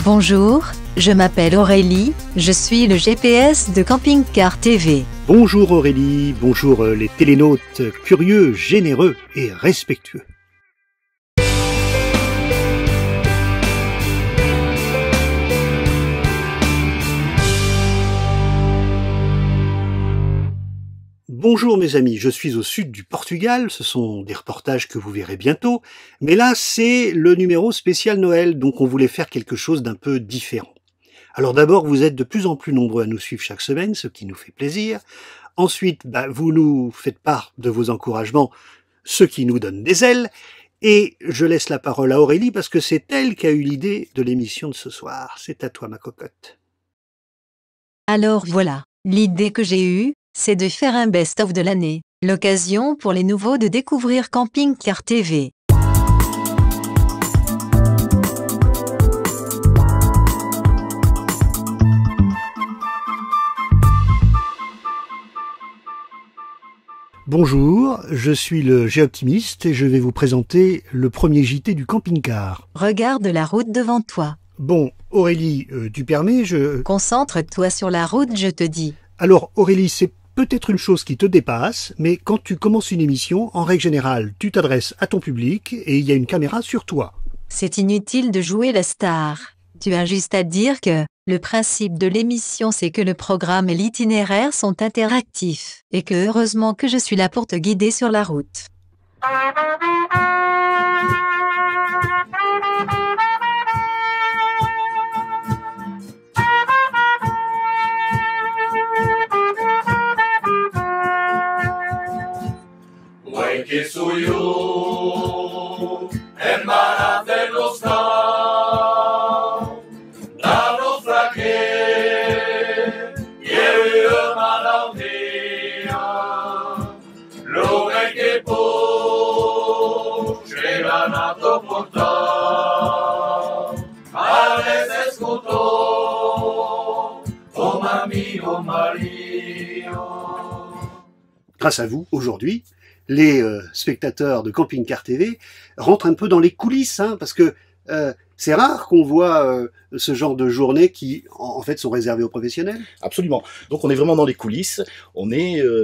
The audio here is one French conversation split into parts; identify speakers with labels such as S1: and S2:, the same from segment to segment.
S1: Bonjour, je m'appelle Aurélie, je suis le GPS de Camping Car TV.
S2: Bonjour Aurélie, bonjour les télénautes curieux, généreux et respectueux. Bonjour mes amis, je suis au sud du Portugal, ce sont des reportages que vous verrez bientôt, mais là c'est le numéro spécial Noël, donc on voulait faire quelque chose d'un peu différent. Alors d'abord, vous êtes de plus en plus nombreux à nous suivre chaque semaine, ce qui nous fait plaisir. Ensuite, vous nous faites part de vos encouragements, ce qui nous donne des ailes. Et je laisse la parole à Aurélie parce que c'est elle qui a eu l'idée de l'émission de ce soir. C'est à toi ma cocotte.
S1: Alors voilà, l'idée que j'ai eue, c'est de faire un best-of de l'année, l'occasion pour les nouveaux de découvrir Camping Car TV.
S2: Bonjour, je suis le Géoptimiste et je vais vous présenter le premier JT du camping-car.
S1: Regarde la route devant toi.
S2: Bon, Aurélie, tu permets,
S1: Concentre-toi sur la route, je te dis.
S2: Alors Aurélie, c'est peut-être une chose qui te dépasse, mais quand tu commences une émission, en règle générale, tu t'adresses à ton public et il y a une caméra sur toi.
S1: C'est inutile de jouer la star. Tu as juste à dire que le principe de l'émission, c'est que le programme et l'itinéraire sont interactifs, et que heureusement que je suis là pour te guider sur la route.
S3: Que soy yo, hermana de los la nostra che, hermana mia, lo che po, c'era nato portar, a veces escuto, oh mami, oh Mario.
S2: Grâce à vous, aujourd'hui, les spectateurs de Camping Car TV rentrent un peu dans les coulisses, parce que c'est rare qu'on voit ce genre de journées qui, en fait, sont réservées aux professionnels.
S4: Absolument. Donc on est vraiment dans les coulisses.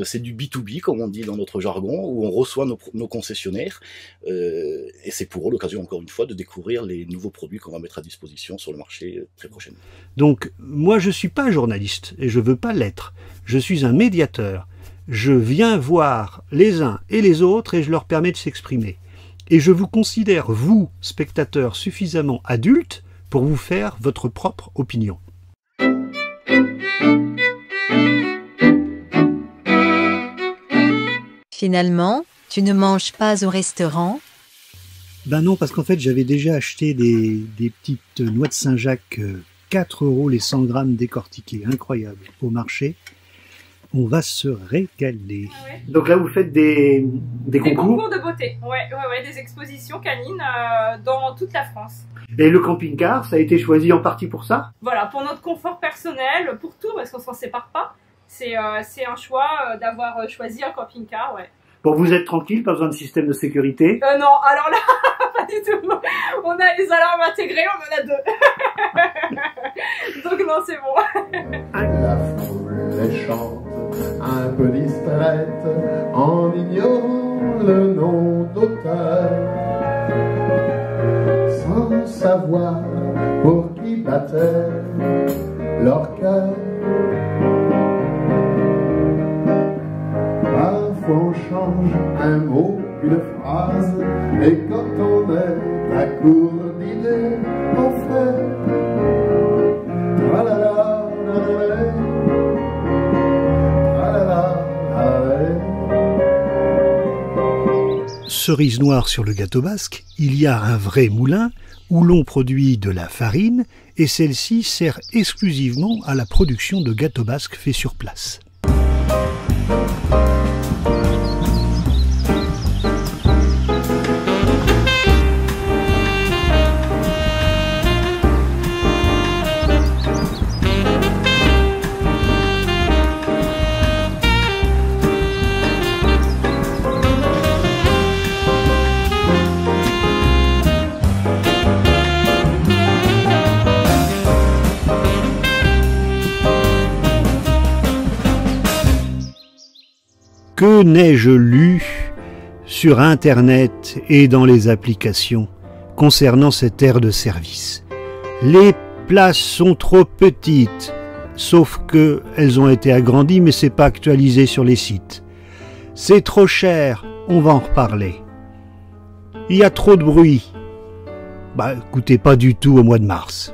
S4: C'est du B2B, comme on dit dans notre jargon, où on reçoit nos concessionnaires. Et c'est pour eux l'occasion, encore une fois, de découvrir les nouveaux produits qu'on va mettre à disposition sur le marché très prochainement.
S2: Donc, moi, je suis pas journaliste et je veux pas l'être. Je suis un médiateur. Je viens voir les uns et les autres et je leur permets de s'exprimer. Et je vous considère, vous, spectateurs, suffisamment adultes pour vous faire votre propre opinion.
S1: Finalement, tu ne manges pas au restaurant?
S2: Ben non, parce qu'en fait, j'avais déjà acheté des petites noix de Saint-Jacques, 4 € les 100 grammes décortiquées, incroyable, au marché. On va se régaler.
S5: Ah ouais.
S2: Donc là, vous faites des concours
S5: de beauté, ouais, des expositions canines dans toute la France.
S2: Et le camping-car, ça a été choisi en partie pour ça?
S5: Voilà, pour notre confort personnel, pour tout, parce qu'on s'en sépare pas. C'est un choix d'avoir choisi un camping-car, ouais.
S2: Bon, vous êtes tranquille, pas besoin de système de sécurité?
S5: Non, alors là, pas du tout. On a les alarmes intégrées, on en a 2. Donc non, c'est bon.
S6: La foule chante un peu distraite en ignorant le nom d'auteur, sans savoir pour qui battait leur cœur. Parfois on change un mot, une phrase, et quand on est à court d'idées, on fait tralala, tralala.
S2: Cerise noire sur le gâteau basque, il y a un vrai moulin où l'on produit de la farine et celle-ci sert exclusivement à la production de gâteaux basques faits sur place. Que n'ai-je lu sur Internet et dans les applications concernant cette aire de service? Les places sont trop petites, sauf que elles ont été agrandies, mais c'est pas actualisé sur les sites. C'est trop cher, on va en reparler. Il y a trop de bruit. Bah, écoutez, pas du tout au mois de mars.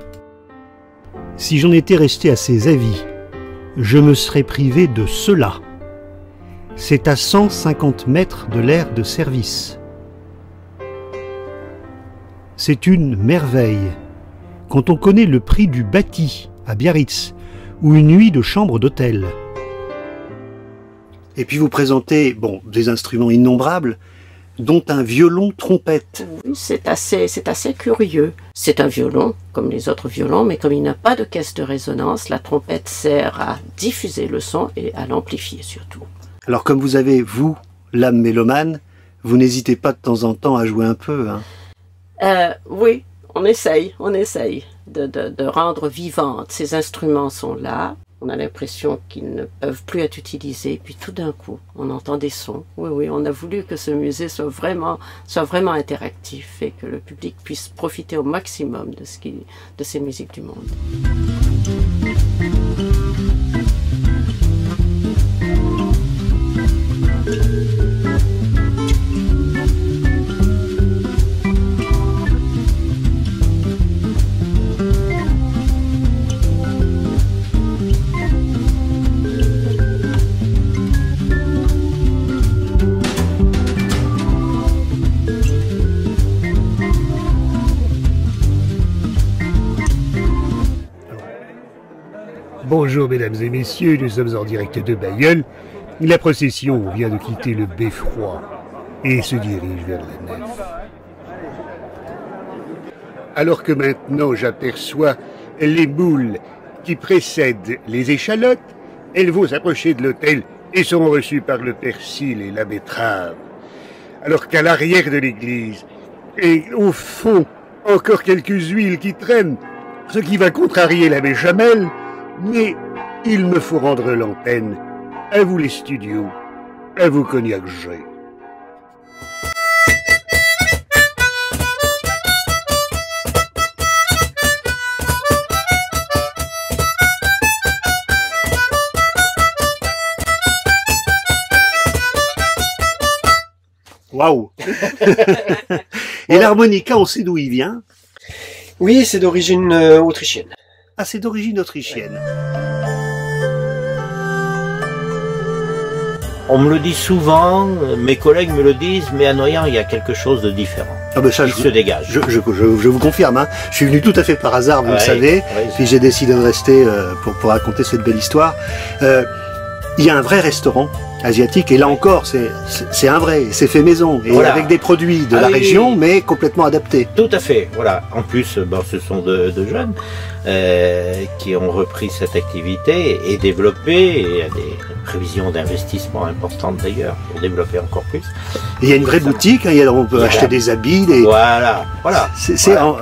S2: Si j'en étais resté à ces avis, je me serais privé de cela. C'est à 150 mètres de l'aire de service. C'est une merveille. Quand on connaît le prix du bâti à Biarritz, ou une nuit de chambre d'hôtel. Et puis vous présentez, bon, des instruments innombrables, dont un violon-trompette.
S7: Oui, c'est assez curieux. C'est un violon, comme les autres violons, mais comme il n'a pas de caisse de résonance, la trompette sert à diffuser le son et à l'amplifier surtout.
S2: Alors comme vous avez, vous, l'âme mélomane, vous n'hésitez pas de temps en temps à jouer un peu, hein?
S7: Oui, on essaye de rendre vivantes. Ces instruments sont là, on a l'impression qu'ils ne peuvent plus être utilisés, puis tout d'un coup, on entend des sons. Oui, on a voulu que ce musée soit vraiment interactif et que le public puisse profiter au maximum de ces musiques du monde.
S2: Bonjour mesdames et messieurs, nous sommes en direct de Bailleul. La procession vient de quitter le beffroi et se dirige vers la nef. Alors que maintenant j'aperçois les moules qui précèdent les échalotes, elles vont s'approcher de l'autel et seront reçues par le persil et la betterave. Alors qu'à l'arrière de l'église, et au fond, encore quelques huiles qui traînent, ce qui va contrarier la béchamel. Mais il me faut rendre l'antenne. À vous les studios, à vous Cognac G. Waouh. Et l'harmonica, on sait d'où il vient?
S8: Oui, c'est d'origine autrichienne.
S2: Ah, c'est d'origine autrichienne.
S9: On me le dit souvent, mes collègues me le disent, mais à Noyant, il y a quelque chose de différent.
S2: Ah ben ça,
S9: qui se dégage.
S2: Je vous confirme, hein. Je suis venu tout à fait par hasard, vous le savez, puis j'ai décidé de rester pour raconter cette belle histoire. Il y a un vrai restaurant asiatique, et là encore, c'est un vrai, c'est fait maison, et voilà, avec des produits de la région, mais complètement adaptés.
S9: Tout à fait, voilà. En plus, ce sont de jeunes qui ont repris cette activité et développé, et il y a des prévisions d'investissement importantes d'ailleurs, pour développer encore plus.
S2: Et il y a une vraie boutique, hein, on peut acheter des habits,
S9: Voilà.
S2: C'est un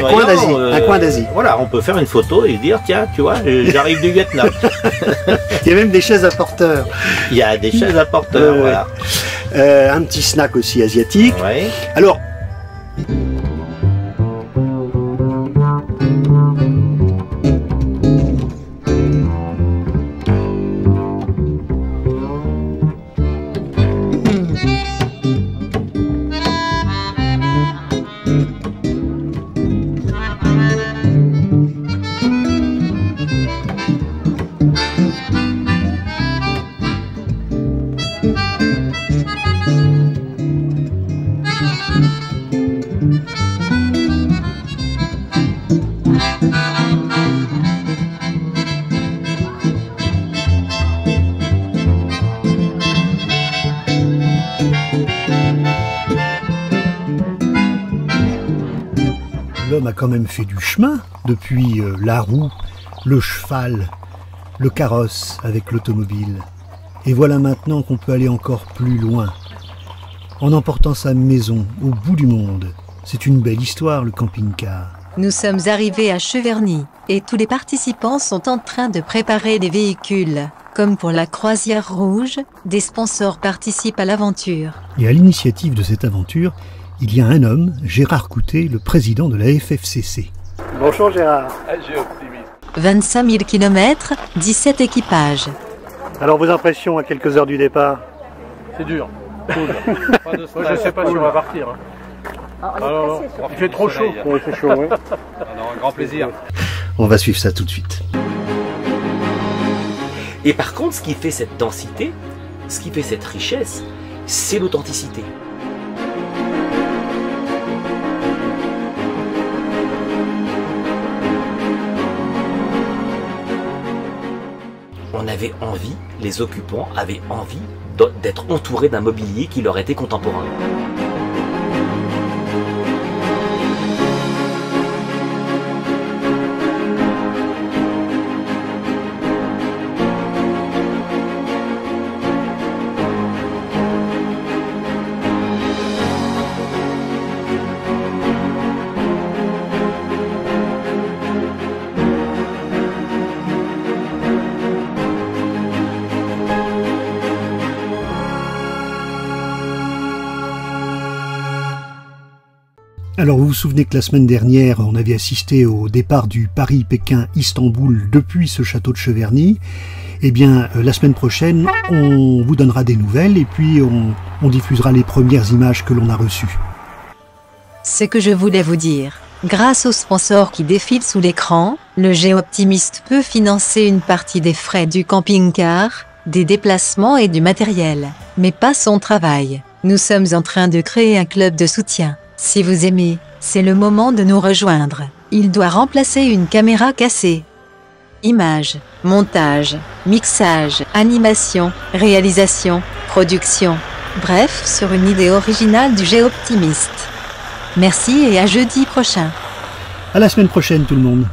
S2: coin d'Asie.
S9: Voilà, on peut faire une photo et dire, tiens, tu vois, j'arrive du Vietnam.
S2: Il y a même des chaises à porteurs.
S9: Il y a des chaises à porteurs, voilà.
S2: Un petit snack aussi asiatique.
S9: Ouais.
S2: Alors, l'homme a quand même fait du chemin depuis la roue, le cheval, le carrosse avec l'automobile. Et voilà maintenant qu'on peut aller encore plus loin, en emportant sa maison au bout du monde. C'est une belle histoire, le camping-car.
S1: Nous sommes arrivés à Cheverny et tous les participants sont en train de préparer des véhicules. Comme pour la croisière rouge, des sponsors participent à l'aventure.
S2: Et à l'initiative de cette aventure, il y a un homme, Gérard Coutet, le président de la FFCC. Bonjour Gérard.
S1: 25 000 km, 17 équipages.
S2: Alors vos impressions à quelques heures du départ?
S10: C'est dur. Cool. Moi, je ne sais pas si on va partir. Alors, il fait trop chaud.
S2: Ouais, c'est chaud, ouais.
S10: Alors, un grand plaisir.
S2: On va suivre ça tout de suite.
S11: Et par contre, ce qui fait cette densité, ce qui fait cette richesse, c'est l'authenticité. On avait envie, les occupants avaient envie d'être entourés d'un mobilier qui leur était contemporain.
S2: Alors vous vous souvenez que la semaine dernière, on avait assisté au départ du Paris-Pékin-Istanbul depuis ce château de Cheverny. Eh bien, la semaine prochaine, on vous donnera des nouvelles et puis on diffusera les premières images que l'on a reçues.
S1: Ce que je voulais vous dire, grâce aux sponsors qui défilent sous l'écran, le Géoptimiste peut financer une partie des frais du camping-car, des déplacements et du matériel, mais pas son travail. Nous sommes en train de créer un club de soutien. Si vous aimez, c'est le moment de nous rejoindre. Il doit remplacer une caméra cassée. Images, montage, mixage, animation, réalisation, production. Bref, sur une idée originale du Géoptimiste. Merci et à jeudi prochain.
S2: À la semaine prochaine tout le monde.